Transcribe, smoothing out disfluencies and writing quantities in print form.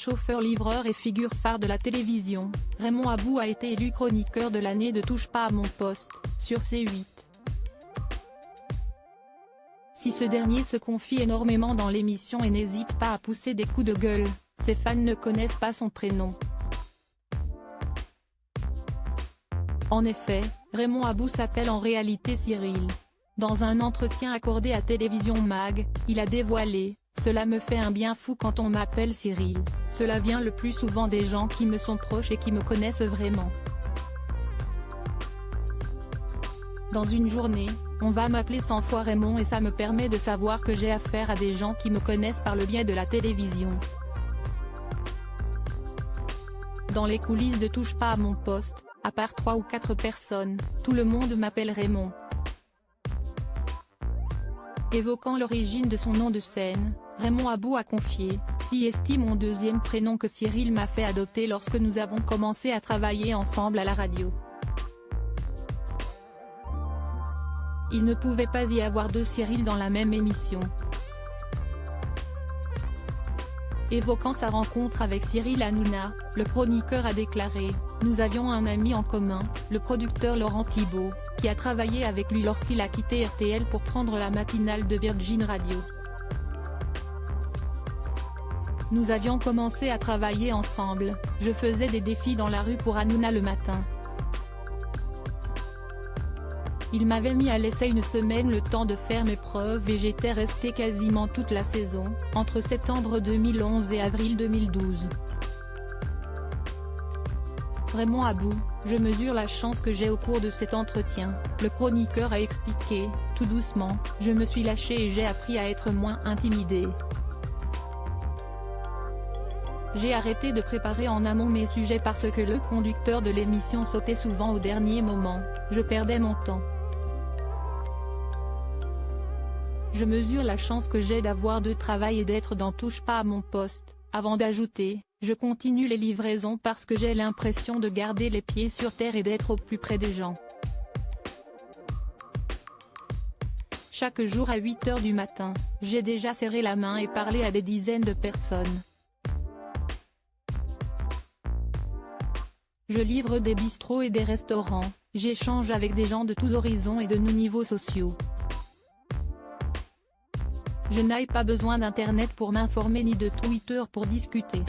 chauffeur-livreur et figure phare de la télévision, Raymond Abou a été élu chroniqueur de l'année de Touche pas à mon poste, sur C8. Si ce dernier se confie énormément dans l'émission et n'hésite pas à pousser des coups de gueule, ses fans ne connaissent pas son prénom. En effet, Raymond Abou s'appelle en réalité Cyril. Dans un entretien accordé à Télévision Mag, il a dévoilé « Cela me fait un bien fou quand on m'appelle Cyril, cela vient le plus souvent des gens qui me sont proches et qui me connaissent vraiment. Dans une journée, on va m'appeler 100 fois Raymond et ça me permet de savoir que j'ai affaire à des gens qui me connaissent par le biais de la télévision. Dans les coulisses de Touche pas à mon poste, à part 3 ou 4 personnes, tout le monde m'appelle Raymond. » Évoquant l'origine de son nom de scène, Raymond Abou a confié « Si estime mon deuxième prénom que Cyril m'a fait adopter lorsque nous avons commencé à travailler ensemble à la radio. Il ne pouvait pas y avoir deux Cyril dans la même émission. » Évoquant sa rencontre avec Cyril Hanouna, le chroniqueur a déclaré « Nous avions un ami en commun, le producteur Laurent Thibault, qui a travaillé avec lui lorsqu'il a quitté RTL pour prendre la matinale de Virgin Radio. Nous avions commencé à travailler ensemble, je faisais des défis dans la rue pour Hanouna le matin. Il m'avait mis à l'essai une semaine le temps de faire mes preuves et j'étais resté quasiment toute la saison, entre septembre 2011 et avril 2012. Raymond Abou, je mesure la chance que j'ai au cours de cet entretien, le chroniqueur a expliqué, tout doucement, je me suis lâché et j'ai appris à être moins intimidé. J'ai arrêté de préparer en amont mes sujets parce que le conducteur de l'émission sautait souvent au dernier moment, je perdais mon temps. Je mesure la chance que j'ai d'avoir de travail et d'être dans Touche pas à mon poste, avant d'ajouter, je continue les livraisons parce que j'ai l'impression de garder les pieds sur terre et d'être au plus près des gens. Chaque jour à 8 h du matin, j'ai déjà serré la main et parlé à des dizaines de personnes. Je livre des bistrots et des restaurants, j'échange avec des gens de tous horizons et de nos niveaux sociaux. Je n'ai pas besoin d'internet pour m'informer ni de Twitter pour discuter.